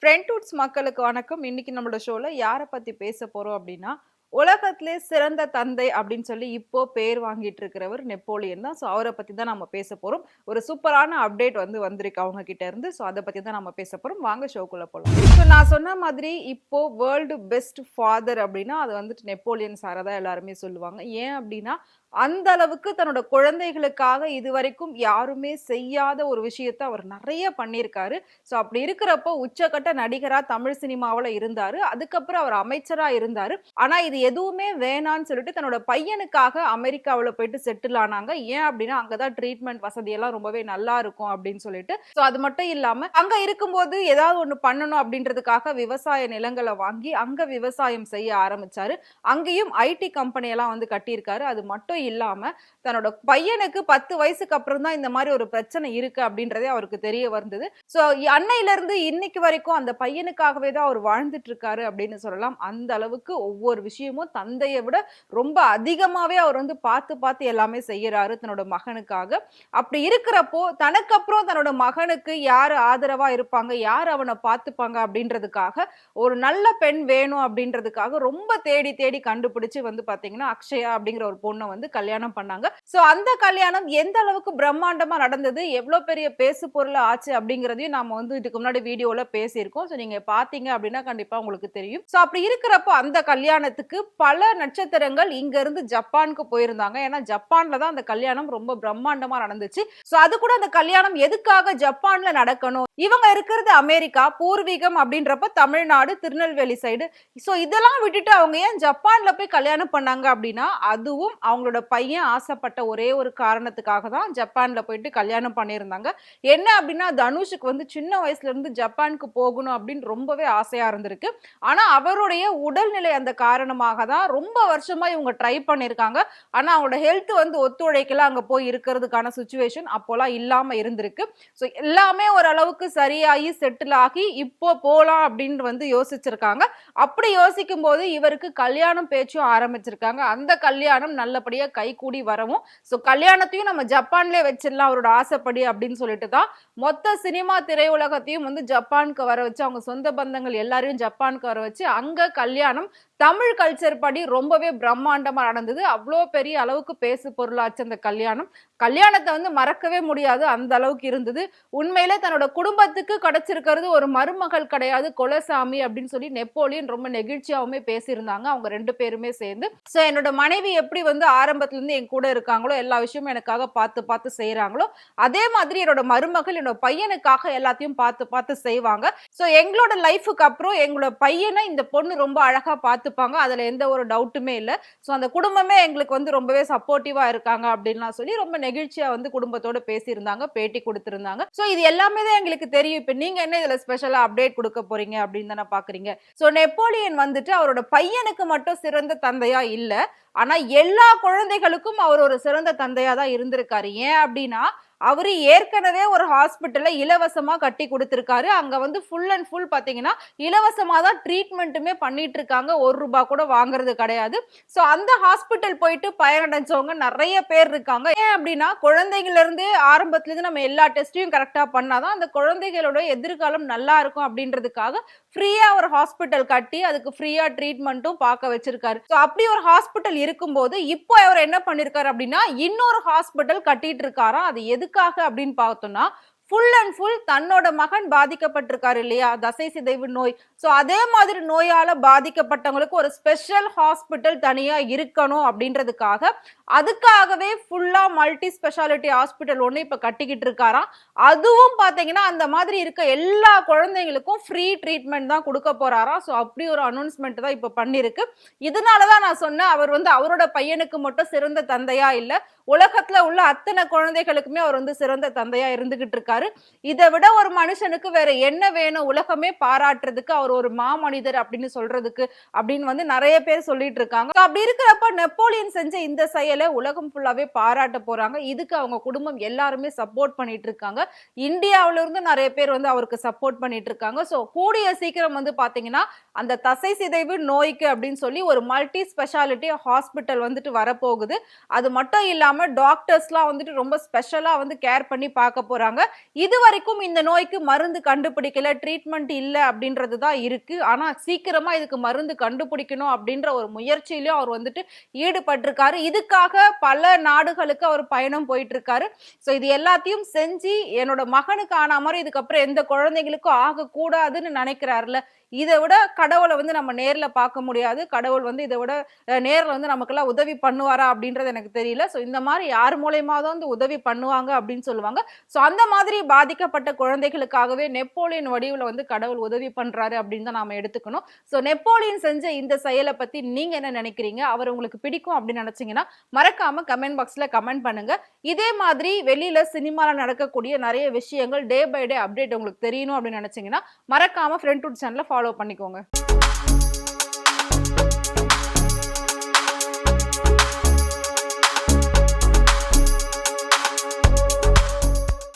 ஃப்ரெண்ட்வுட்ஸ் மக்களுக்கு வணக்கம். இன்னைக்கு நம்மளோட ஷோல யார பத்தி பேச போறோம் அப்படின்னா, உலகத்திலே சிறந்த தந்தை அப்படின்னு சொல்லி இப்போ பேர் வாங்கிட்டு இருக்கிறவர் நெப்போலியன் தான். ஸோ அவர பத்தி தான் நம்ம பேச போறோம். ஒரு சூப்பரான அப்டேட் வந்திருக்கு அவங்க கிட்ட இருந்து. ஸோ அத பத்தி தான் நம்ம பேச போறோம். வாங்க ஷோக்குள்ள போலாம். ஸோ நான் சொன்ன மாதிரி இப்போ வேர்ல்டு பெஸ்ட் ஃபாதர் அப்படின்னா அது வந்துட்டு நெப்போலியன் சார தான் எல்லாருமே சொல்லுவாங்க. ஏன் அப்படின்னா, அந்த அளவுக்கு தன்னோட குழந்தைகளுக்காக இதுவரைக்கும் யாருமே செய்யாத ஒரு விஷயத்த அவர் நெறைய பண்ணியிருக்காரு. ஸோ அப்படி இருக்கிறப்போ உச்சக்கட்ட நடிகரா தமிழ் சினிமாவுல இருந்தாரு. அதுக்கப்புறம் அவர் அமைச்சரா இருந்தாரு. ஆனா இது எதுவுமே வேணான்னு சொல்லிட்டு தன்னோட பையனுக்காக அமெரிக்காவுல போயிட்டு செட்டில் ஆனாங்க. ஏன் அப்படின்னா, அங்க தான் ட்ரீட்மெண்ட் வசதியெல்லாம் ரொம்பவே நல்லா இருக்கும் அப்படின்னு சொல்லிட்டு. ஸோ அது மட்டும் இல்லாம அங்க இருக்கும்போது ஏதாவது ஒண்ணு பண்ணணும் அப்படின்றதுக்காக விவசாய நிலங்கள வாங்கி அங்க விவசாயம் செய்ய ஆரம்பிச்சாரு. அங்கேயும் ஐடி கம்பெனி எல்லாம் வந்து கட்டியிருக்காரு. அது மட்டும் இல்லாம தன்னோட பையனுக்கு 10 வயசுக்கு அப்புறம் தான் இந்த மாதிரி ஒரு பிரச்சனை இருக்கு அப்படின்றதே அவருக்கு தெரிய வந்தது. சோ அன்னையில இருந்து இன்னைக்கு வரைக்கும் அந்த பையனுக்காகவே தான் அவர் வாழ்ந்துட்டு இருக்காரு அப்படின்னு சொல்லலாம். அந்த அளவுக்கு ஒவ்வொரு விஷயமும் தந்தையை விட ரொம்ப அதிகமாவே அவர் வந்து பார்த்து பார்த்து எல்லாமே செய்யறாரு தன்னோட மகனுக்காக. அப்படி இருக்கிறப்போ தனக்கு அப்புறம் தன்னோட மகனுக்கு யாரு ஆதரவா இருப்பாங்க, யார் அவனை பார்த்துப்பாங்க அப்படின்றதுக்காக ஒரு நல்ல பெண் வேணும் அப்படின்றதுக்காக ரொம்ப தேடி தேடி கண்டுபிடிச்சு வந்து பாத்தீங்கன்னா அக்ஷயா அப்படிங்கிற ஒரு பொண்ணை வந்து கல்யாணம் பண்ணாங்க. சோ அந்த கல்யாணம் எந்த அளவுக்கு பிரம்மாண்டமா நடந்தது, எவ்வளவு பெரிய பேசு பொருள் ஆச்சு அப்படிங்கறதையும் நாம வந்து இதுக்கு முன்னாடி வீடியோல பேசியிருக்கோம். சோ நீங்க பாத்தீங்க அப்படின்னா கண்டிப்பா உங்களுக்கு தெரியும். சோ அப்படி இருக்கிறப்போ அந்த கல்யாணத்துக்கு பல நட்சத்திரங்கள் இங்க இருந்து ஜப்பானுக்கு போயிருந்தாங்க. ஏன்னா ஜப்பான்ல தான் அந்த கல்யாணம் ரொம்ப பிரம்மாண்டமா நடந்துச்சு. சோ அது கூட அந்த கல்யாணம் எதுக்காக ஜப்பான்ல நடக்கணும், இவங்க இருக்கிறது அமெரிக்கா, பூர்வீகம் அப்படின்றப்ப தமிழ்நாடு, திருநெல்வேலி சைடு. சோ இதெல்லாம் விட்டுட்டு அவங்க ஏன் ஜப்பான்ல போய் கல்யாணம் பண்ணாங்க அப்படின்னா, அதுவும் அவங்களோட பையன் ஆசைப்பட்ட ஒரே ஒரு காரணத்துக்காக தான் ஜப்பான்ல போயிட்டு கல்யாணம் பண்ணியிருந்தாங்க. என்ன அப்படின்னா, தனுஷுக்கு வந்து சின்ன வயசுல இருந்து ஜப்பானுக்கு போகணும் அப்படின்னு ரொம்பவே ஆசையா இருந்திருக்கு. ஆனா அவருடைய உடல்நிலை அந்த காரணமாக தான் ரொம்ப வருஷமா இவங்க ட்ரை பண்ணியிருக்காங்க. ஆனா அவங்களோட ஹெல்த் வந்து ஒத்துழைக்கல அங்க போய் இருக்கிறதுக்கான சுச்சுவேஷன் அப்போலாம் இல்லாம இருந்திருக்கு. ஸோ எல்லாமே ஓரளவுக்கு சரியாகி செட்டில் ஆகி இப்போ போலாம் அப்படின்னு வந்து யோசிச்சிருக்காங்க. அப்படி யோசிக்கும் போது இவருக்கு கல்யாணம் பேச்சும் ஆரம்பிச்சிருக்காங்க. அந்த கல்யாணம் நல்லபடியா கைகூடி வரவும், ஸோ கல்யாணத்தையும் நம்ம ஜப்பான்லேயே வச்சிடலாம் அவரோட ஆசைப்படி அப்படின்னு சொல்லிட்டு தான் மொத்த சினிமா திரையுலகத்தையும் வந்து ஜப்பானுக்கு வர வச்சு, அவங்க சொந்த பந்தங்கள் எல்லாரையும் ஜப்பானுக்கு வர வச்சு அங்க கல்யாணம் தமிழ் கல்ச்சர் படி ரொம்பவே பிரம்மாண்டமா நடந்தது. அவ்வளோ பெரிய அளவுக்கு பேசு பொருளாச்சு அந்த கல்யாணம். கல்யாணத்தை வந்து மறக்கவே முடியாது, அந்த அளவுக்கு இருந்தது. உண்மையிலே தன்னோட குடும்பத்துக்கு கிடைச்சிருக்கிறது ஒரு மருமகள் கிடையாது, கொலசாமி அப்படின்னு சொல்லி நெப்போலியன் ரொம்ப நெகிழ்ச்சியாவுமே பேசியிருந்தாங்க அவங்க 2 பேருமே சேர்ந்து. சோ என்னோட மனைவி எப்படி வந்து ஆரம்பத்துல இருந்து என் கூட இருக்காங்களோ, எல்லா விஷயமும் எனக்காக பார்த்து பார்த்து செய்யறாங்களோ, அதே மாதிரி என்னோட மருமகள் என்னோட பையனுக்காக எல்லாத்தையும் பார்த்து பார்த்து செய்வாங்க. சோ எங்களோட லைஃபுக்கு அப்புறம் எங்களோட பையனை இந்த பொண்ணு ரொம்ப அழகா பார்த்துப்பாங்க, அதுல எந்த ஒரு டவுட்டுமே இல்லை. சோ அந்த குடும்பமே எங்களுக்கு வந்து ரொம்பவே சப்போர்ட்டிவா இருக்காங்க அப்படின்லாம் சொல்லி ரொம்ப நெகிழ்ச்சியா வந்து குடும்பத்தோட பேசியிருந்தாங்க, பேட்டி கொடுத்திருந்தாங்க. சோ இது எல்லாமே தான் எங்களுக்கு தெரியும். இப்ப நீங்க என்ன இதுல ஸ்பெஷலா அப்டேட் கொடுக்க போறீங்க அப்படின்னு தானே பாக்குறீங்க. சோ நெப்போலியன் வந்துட்டு அவரோட பையனுக்கு மட்டும் சிறந்த தந்தையா இல்ல, ஆனா எல்லா குழந்தைகளுக்கும் அவர் ஒரு சிறந்த தந்தையா தான் இருந்திருக்காரு. ஏன் அப்படின்னா, அவரு ஏற்கனவே ஒரு ஹாஸ்பிட்டல்ல இலவசமா கட்டி கொடுத்திருக்காரு. அங்க வந்து ஃபுல் அண்ட் ஃபுல் பாத்தீங்கன்னா இலவசமா தான் ட்ரீட்மெண்ட்டுமே பண்ணிட்டு இருக்காங்க. ₹1 கூட வாங்குறது கிடையாது. சோ அந்த ஹாஸ்பிட்டல் போயிட்டு பயனடைஞ்சவங்க நிறைய பேர் இருக்காங்க. ஏன் அப்படின்னா, குழந்தைகள் இருந்து ஆரம்பத்துல இருந்து நம்ம எல்லா டெஸ்டையும் கரெக்டா பண்ணாதான் அந்த குழந்தைகளோட எதிர்காலம் நல்லா இருக்கும் அப்படின்றதுக்காக ஃப்ரீயா ஒரு ஹாஸ்பிட்டல் கட்டி அதுக்கு ஃப்ரீயா ட்ரீட்மெண்ட்டும் பார்க்க வச்சிருக்காரு. சோ அப்படி ஒரு ஹாஸ்பிட்டல் இருக்கும்போது இப்போ அவர் என்ன பண்ணிருக்காரு அப்படின்னா, இன்னொரு ஹாஸ்பிட்டல் கட்டிட்டு இருக்காராம். அது எதுக்காக அப்படின்னு பார்த்தோம்னா, ஃபுல் அண்ட் ஃபுல் தன்னோட மகன் பாதிக்கப்பட்டிருக்காரு இல்லையா, தசை சிதைவு நோய். சோ அதே மாதிரி நோயால பாதிக்கப்பட்டவங்களுக்கு ஒரு ஸ்பெஷல் ஹாஸ்பிட்டல் தனியா இருக்கணும் அப்படின்றதுக்காக அதுக்காகவே ஃபுல்லா மல்டி ஸ்பெஷாலிட்டி ஹாஸ்பிட்டல் ஒண்ணு இப்ப கட்டிக்கிட்டு இருக்காராம். அதுவும் பாத்தீங்கன்னா அந்த மாதிரி இருக்க எல்லா குழந்தைங்களுக்கும் ஃப்ரீ ட்ரீட்மெண்ட் தான் கொடுக்க போறாராம். சோ அப்படி ஒரு அனௌன்ஸ்மெண்ட் தான் இப்ப பண்ணிருக்கு. இதனாலதான் நான் சொன்னேன், அவர் வந்து அவரோட பையனுக்கு மட்டும் சிறந்த தந்தையா இல்ல, உலகத்துல உள்ள அத்தனை குழந்தைகளுக்குமே அவர் வந்து சிறந்த தந்தையா இருந்துகிட்டு இருக்காரு. இதை விட ஒரு மனுஷனுக்கு வேற என்ன வேணும், உலகமே பாராட்டுறதுக்கு அவர் ஒரு மாமனிதர் அப்படின்னு சொல்றதுக்கு அப்படின்னு வந்து நிறைய பேர் சொல்லிட்டு இருக்காங்க. அப்படி இருக்கிறப்ப நெப்போலியன் செஞ்ச இந்த செயலை உலகம் ஃபுல்லாவே பாராட்ட போறாங்க. இதுக்கு அவங்க குடும்பம் எல்லாருமே சப்போர்ட் பண்ணிட்டு இருக்காங்க. இந்தியாவில இருந்து நிறைய பேர் வந்து அவருக்கு சப்போர்ட் பண்ணிட்டு இருக்காங்க. சோ கூடிய சீக்கிரம் வந்து பாத்தீங்கன்னா அந்த தசை சிதைவு நோய்க்கு அப்படின்னு சொல்லி ஒரு மல்டி ஸ்பெஷாலிட்டி ஹாஸ்பிட்டல் வந்துட்டு வரப்போகுது. அது மட்டும் இல்லாம இல்லாம டாக்டர்ஸ்லாம் வந்துட்டு ரொம்ப ஸ்பெஷலா வந்து கேர் பண்ணி பார்க்க போறாங்க. இதுவரைக்கும் இந்த நோய்க்கு மருந்து கண்டுபிடிக்கல, ட்ரீட்மெண்ட் இல்ல அப்படின்றது தான் இருக்கு. ஆனா சீக்கிரமா இதுக்கு மருந்து கண்டுபிடிக்கணும் அப்படின்ற ஒரு முயற்சியிலயும் அவர் வந்துட்டு ஈடுபட்டிருக்காரு. இதுக்காக பல நாடுகளுக்கு அவர் பயணம் போயிட்டு இருக்காரு. சோ இது எல்லாத்தையும் செஞ்சு என்னோட மகனுக்கு ஆன மாரி இதுக்கப்புறம் எந்த குழந்தைகளுக்கும் ஆகக்கூடாதுன்னு நினைக்கிறார்ல. இத விட கடவுள வந்து நம்ம நேர்ல பார்க்க முடியாது. கடவுள் வந்து இத விட நேர்ல வந்து நமக்கெல்லாம் உதவி பண்ணுவாரா அப்படின்றது எனக்கு தெரியல. சோ இந்த மாரி யார் மூலியமாவது வந்து உதவி பண்ணுவாங்க அப்படின்னு சொல்லுவாங்க. சோ அந்த மாதிரி பாதிக்கப்பட்ட குழந்தைகளுக்காகவே நெப்போலியன் வடிவுல வந்து கடவுள் உதவி பண்றாரு அப்படின்னு தான் நாம எடுத்துக்கணும். சோ நெப்போலியன் செஞ்ச இந்த செயல பத்தி நீங்க என்ன நினைக்கிறீங்க? அவர் உங்களுக்கு பிடிக்கும் அப்படின்னு நினைச்சீங்கன்னா, மறக்காம கமெண்ட் பாக்ஸ்ல கமெண்ட் பண்ணுங்க. இதே மாதிரி வெளியில சினிமால நடக்கக்கூடிய நெறைய விஷயங்கள் டே பை டே அப்டேட் உங்களுக்கு தெரியணும் அப்படின்னு நினைச்சீங்கன்னா, மறக்காம ஃப்ரெண்ட் டூட் சேனல ஃபாலோ பண்ணிக்கோங்க.